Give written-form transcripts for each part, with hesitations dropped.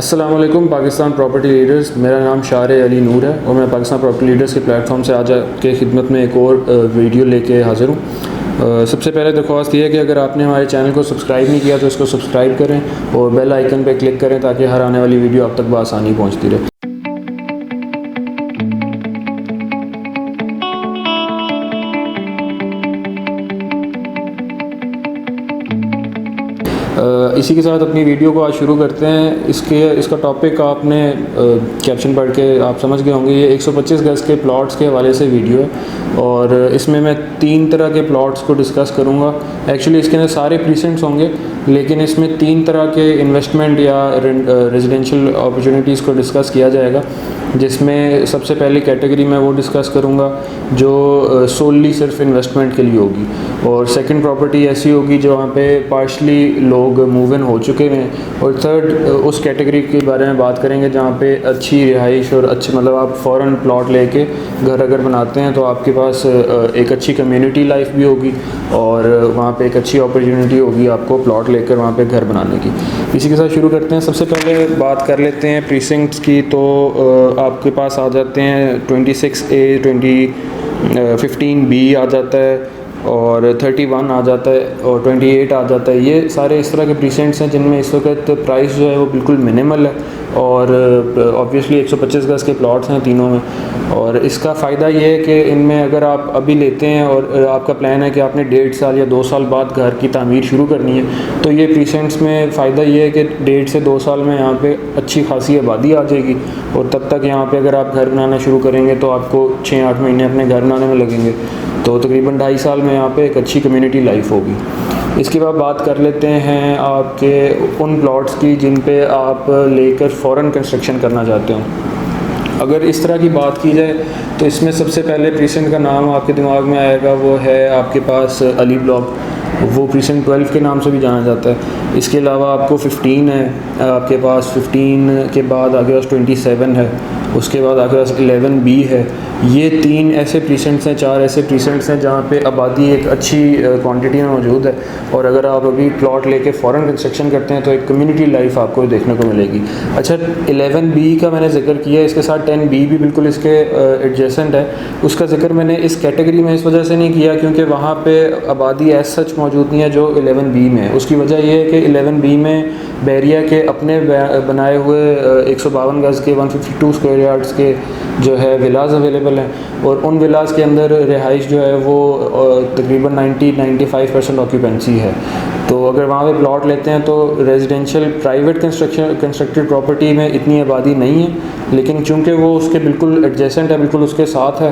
अस्सलाम वालेकुम Pakistan property leaders. मेरा नाम शार अली नूर है और मैं पाकिस्तान प्रॉपर्टी लीडर्स के प्लेटफॉर्म से आज आपके खिदमत में एक और वीडियो लेके हाज़िर हूँ। सबसे पहले दरख्वास्त ये है कि अगर आपने हमारे चैनल को सब्सक्राइब नहीं किया तो इसको सब्सक्राइब करें और बेल आइकन पर क्लिक करें ताकि हर आने वाली वीडियो आप तक बआसानी पहुँचती रहे। इसी के साथ अपनी वीडियो को आज शुरू करते हैं। इसका टॉपिक आपने कैप्शन पढ़ के आप समझ गए होंगे। ये 125 गज़ के प्लॉट्स के हवाले से वीडियो है और इसमें मैं 3 तरह के प्लॉट्स को डिस्कस करूँगा। एक्चुअली इसके अंदर सारे प्रीसेंट्स होंगे लेकिन इसमें 3 तरह के इन्वेस्टमेंट या रेजिडेंशियल अपॉर्चुनिटीज़ को डिस्कस किया जाएगा, जिसमें सबसे पहली कैटेगरी मैं वो डिस्कस करूँगा जो सोली सिर्फ इन्वेस्टमेंट के लिए होगी, और सेकंड प्रॉपर्टी ऐसी होगी जहाँ पे पार्शली लोग मूव इन हो चुके हैं, और थर्ड उस कैटेगरी के बारे में बात करेंगे जहाँ पे अच्छी रिहाइश और अच्छे मतलब आप फ़ौरन प्लॉट लेके घर अगर बनाते हैं तो आपके पास एक अच्छी कम्युनिटी लाइफ भी होगी और वहाँ पे एक अच्छी अपॉर्चुनिटी होगी आपको प्लॉट लेकर वहाँ पे घर बनाने की। इसी के साथ शुरू करते हैं। सबसे पहले बात कर लेते हैं प्रीसिंक्ट्स की। तो आपके पास आ जाते हैं 26A, 15B आ जाता है और 31 आ जाता है और 28 आ जाता है। ये सारे इस तरह के प्रीसेंट्स हैं जिनमें इस वक्त प्राइस जो है वो बिल्कुल मिनिमल है और ऑब्वियसली 125 गज़ के प्लॉट्स हैं तीनों में। और इसका फ़ायदा ये है कि इनमें अगर आप अभी लेते हैं और आपका प्लान है कि आपने 1.5 साल या 2 साल बाद घर की तामीर शुरू करनी है, तो ये प्रीसेंट्स में फ़ायदा ये है कि 1.5 से 2 साल में यहाँ पे अच्छी खासी आबादी आ जाएगी और तब तक यहाँ पे अगर आप घर बनाना शुरू करेंगे तो आपको 6-8 महीने अपने घर बनाने में लगेंगे, तो तकरीबन 2.5 साल में यहाँ पे एक अच्छी कम्युनिटी लाइफ होगी। इसके बाद बात कर लेते हैं आपके उन प्लॉट्स की जिन पे आप लेकर फ़ौरन कंस्ट्रक्शन करना चाहते हो। अगर इस तरह की बात की जाए तो इसमें सबसे पहले प्रीसेंट का नाम आपके दिमाग में आएगा, वो है आपके पास अली ब्लॉक। वो प्रीसेंट 12 के नाम से भी जाना जाता है। इसके अलावा आपको 15 है, आपके पास 15 के बाद आपके पास 27 है, उसके बाद आपके पास 11B है। ये 3 ऐसे प्रीसेंट्स हैं, 4 ऐसे प्रीसेंट्स हैं जहाँ पे आबादी एक अच्छी क्वांटिटी में मौजूद है और अगर आप अभी प्लॉट लेके फ़ौरन कंस्ट्रक्शन करते हैं तो एक कम्युनिटी लाइफ आपको देखने को मिलेगी। अच्छा, 11B का मैंने जिक्र किया, इसके साथ 10B भी बिल्कुल इसके एडजेसेंट है। उसका जिक्र मैंने इस कैटेगरी में इस वजह से नहीं किया क्योंकि वहाँ पर आबादी एज सच मौजूद नहीं है जो 11B में है। उसकी वजह यह है कि 11B में बैरिया के अपने बनाए हुए 152 गज़ के 152 स्क्वायर यार्ड्स के जो है विलाज अवेलेबल हैं और उन विलाज के अंदर रिहाइश जो है वो तकरीबन 90-95% ऑक्यूपेंसी है। तो अगर वहाँ पे प्लॉट लेते हैं तो रेजिडेंशियल प्राइवेट कंस्ट्रक्टेड प्रॉपर्टी में इतनी आबादी नहीं है, लेकिन चूँकि वो उसके बिल्कुल एडजेसेंट है, बिल्कुल उसके साथ है,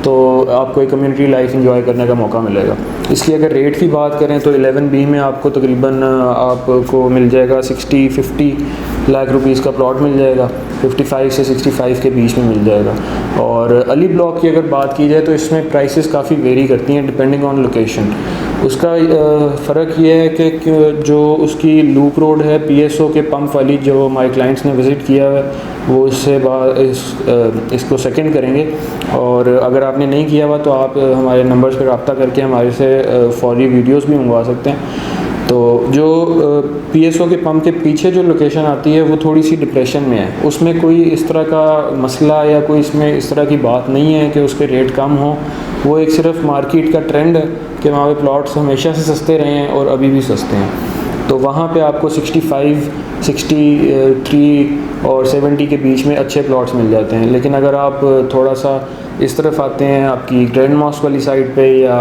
तो आपको एक कम्युनिटी लाइफ एंजॉय करने का मौका मिलेगा। इसकी अगर रेट की बात करें तो 11B में आपको तकरीबन आपको मिल जाएगा 60-50 लाख रुपीस का प्लॉट मिल जाएगा, 55 से 65 के बीच में मिल जाएगा। और अली ब्लॉक की अगर बात की जाए तो इसमें प्राइसेस काफ़ी वेरी करती हैं डिपेंडिंग ऑन लोकेशन। उसका फ़र्क ये है कि जो उसकी लूप रोड है PSO के पंप वाली, जो हमारे क्लाइंट्स ने विज़िट किया है वो इससे इसको सेकंड करेंगे, और अगर आपने नहीं किया हुआ तो आप हमारे नंबर्स पर रब्ता करके हमारे से फौरी वीडियोस भी मंगवा सकते हैं। तो जो PSO के पंप के पीछे जो लोकेशन आती है वो थोड़ी सी डिप्रेशन में है, उसमें कोई इस तरह का मसला या कोई इसमें इस तरह की बात नहीं है कि उसके रेट कम हो। वो एक सिर्फ मार्केट का ट्रेंड है कि वहाँ पे प्लॉट्स हमेशा से सस्ते रहे हैं और अभी भी सस्ते हैं। तो वहाँ पे आपको 65, 63 और 70 के बीच में अच्छे प्लॉट्स मिल जाते हैं। लेकिन अगर आप थोड़ा सा इस तरफ आते हैं आपकी ग्रैंड मॉस्क वाली साइड पे या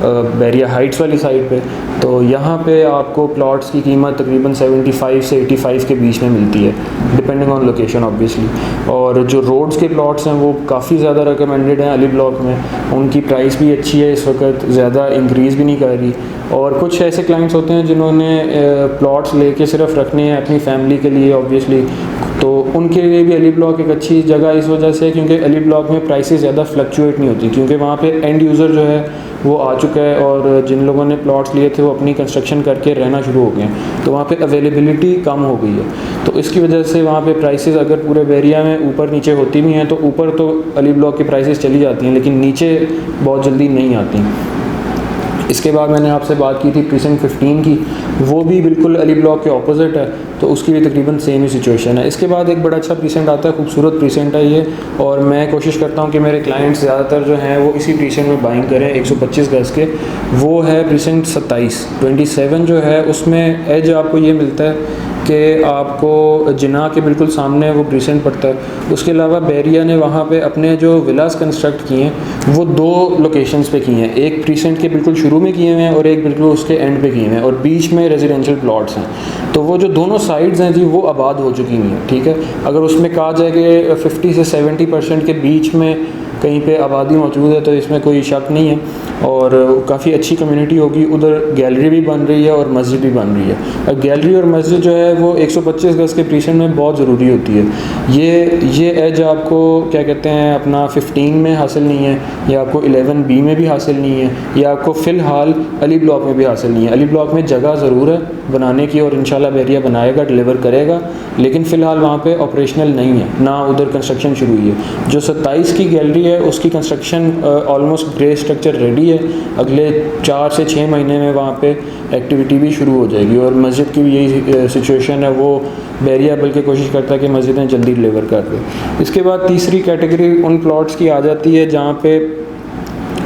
बैरिया हाइट्स वाली साइड पे, तो यहाँ पे आपको प्लॉट्स की कीमत तकरीबन 75 से 85 के बीच में मिलती है डिपेंडिंग ऑन लोकेशन ऑब्वियसली। और जो रोड्स के प्लॉट्स हैं वो काफ़ी ज़्यादा रिकमेंडेड हैं अली ब्लॉक में, उनकी प्राइस भी अच्छी है, इस वक्त ज़्यादा इंक्रीज़ भी नहीं कर रही। और कुछ ऐसे क्लाइंट्स होते हैं जिन्होंने प्लॉट्स लेके सिर्फ रखने हैं अपनी फैमिली के लिए ऑब्वियसली, तो उनके लिए भी अली ब्लॉक एक अच्छी जगह इस वजह से, क्योंकि अली ब्लॉक में प्राइसेस ज़्यादा फ्लक्चुएट नहीं होती, क्योंकि वहाँ पे एंड यूज़र जो है वो आ चुका है और जिन लोगों ने प्लॉट्स लिए थे वो अपनी कंस्ट्रक्शन करके रहना शुरू हो गए हैं, तो वहाँ पे अवेलेबिलिटी कम हो गई है। तो इसकी वजह से वहाँ पे प्राइसेस अगर पूरे बैरिया में ऊपर नीचे होती भी हैं तो ऊपर तो अली ब्लॉक की प्राइसेस चली जाती हैं लेकिन नीचे बहुत जल्दी नहीं आती। इसके बाद मैंने आपसे बात की थी प्रीसेंट 15 की, वो भी बिल्कुल अली ब्लॉक के ऑपोजिट है। तो उसकी भी तकरीबन सेम ही सिचुएशन है। इसके बाद एक बड़ा अच्छा प्रीसेंट आता है, खूबसूरत प्रीसेंट है ये, और मैं कोशिश करता हूँ कि मेरे क्लाइंट्स ज़्यादातर जो हैं वो इसी प्रीसेंट में बाइंग करें 125 गज़ के। वो है प्रीसेंट 27 जो है, उसमें एज आपको ये मिलता है कि आपको जिना के बिल्कुल सामने वो प्रीसेंट पड़ता है। उसके अलावा बैरिया ने वहाँ पे अपने जो विलास कंस्ट्रक्ट किए हैं वो 2 लोकेशंस पे किए हैं, एक प्रीसेंट के बिल्कुल शुरू में किए हुए हैं और एक बिल्कुल उसके एंड पे किए हुए हैं, और बीच में रेजिडेंशियल प्लॉट्स हैं। तो वो जो दोनों साइड्स हैं जी वो आबाद हो चुकी हुई हैं, ठीक है। अगर उसमें कहा जाए कि 50 से 70% के बीच में कहीं पे आबादी मौजूद है तो इसमें कोई शक नहीं है, और काफ़ी अच्छी कम्युनिटी होगी। उधर गैलरी भी बन रही है और मस्जिद भी बन रही है। अब गैलरी और मस्जिद जो है वो 125 गज़ के प्रीसेंट में बहुत ज़रूरी होती है। ये एज आपको क्या कहते हैं अपना 15 में हासिल नहीं है, या आपको 11B में भी हासिल नहीं है, या आपको फ़िलहाल अली ब्लॉक में भी हासिल नहीं है। अली ब्लॉक में जगह ज़रूर है बनाने की, और इंशाल्लाह बैरिया बनाएगा, डिलीवर करेगा, लेकिन फ़िलहाल वहाँ पे ऑपरेशनल नहीं है, ना उधर कंस्ट्रक्शन शुरू हुई है। जो 27 की गैलरी है उसकी construction almost grey structure ready है, अगले 4 से 6 महीने में वहाँ पे एक्टिविटी भी शुरू हो जाएगी। और मस्जिद की भी यही सिचुएशन है, वो बैरिया बल्कि कोशिश करता है कि मस्जिदें जल्दी डिलीवर कर दें। इसके बाद तीसरी कैटेगरी उन प्लॉट्स की आ जाती है जहाँ पे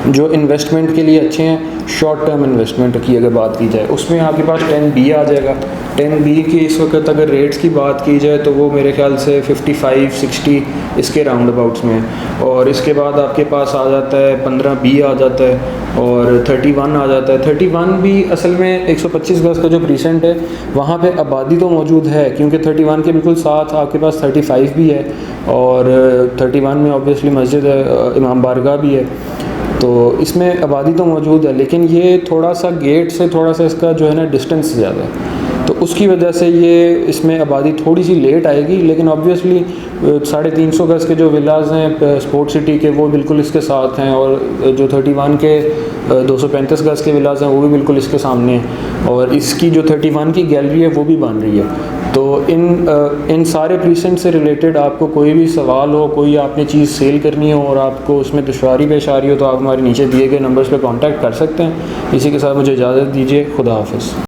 जो इन्वेस्टमेंट के लिए अच्छे हैं, शॉर्ट टर्म इन्वेस्टमेंट की अगर बात की जाए, उसमें आपके पास 10B आ जाएगा। 10B की इस वक्त अगर रेट्स की बात की जाए तो वो मेरे ख्याल से 55-60 इसके राउंड अबाउट्स में है। और इसके बाद आपके पास आ जाता है 15B आ जाता है, और 31 आ जाता है। 31 भी असल में 125 गज़ का जो प्रीसेंट है वहाँ पे आबादी तो मौजूद है, क्योंकि 31 के बिल्कुल साथ आपके पास 35 भी है, और 31 में ऑब्वियसली मस्जिद है, इमाम बारगाह भी है, तो इसमें आबादी तो मौजूद है, लेकिन ये थोड़ा सा गेट से थोड़ा सा इसका जो है ना डिस्टेंस ज़्यादा है, तो उसकी वजह से ये इसमें आबादी थोड़ी सी लेट आएगी। लेकिन ऑब्वियसली 350 गज़ के जो विलाज हैं स्पोर्ट सिटी के वो बिल्कुल इसके साथ हैं, और जो 31 के 235 गज़ के विलाज हैं वो भी बिल्कुल इसके सामने हैं, और इसकी जो 31 की गैलरी है वो भी बन रही है। तो इन सारे प्रीसेंट से रिलेटेड आपको कोई भी सवाल हो, कोई आपने चीज़ सेल करनी हो और आपको उसमें दुश्वारी पेश आ रही हो, तो आप हमारे नीचे दिए गए नंबर्स पर कॉन्टैक्ट कर सकते हैं। इसी के साथ मुझे इजाज़त दीजिए, खुदा हाफ़िज़।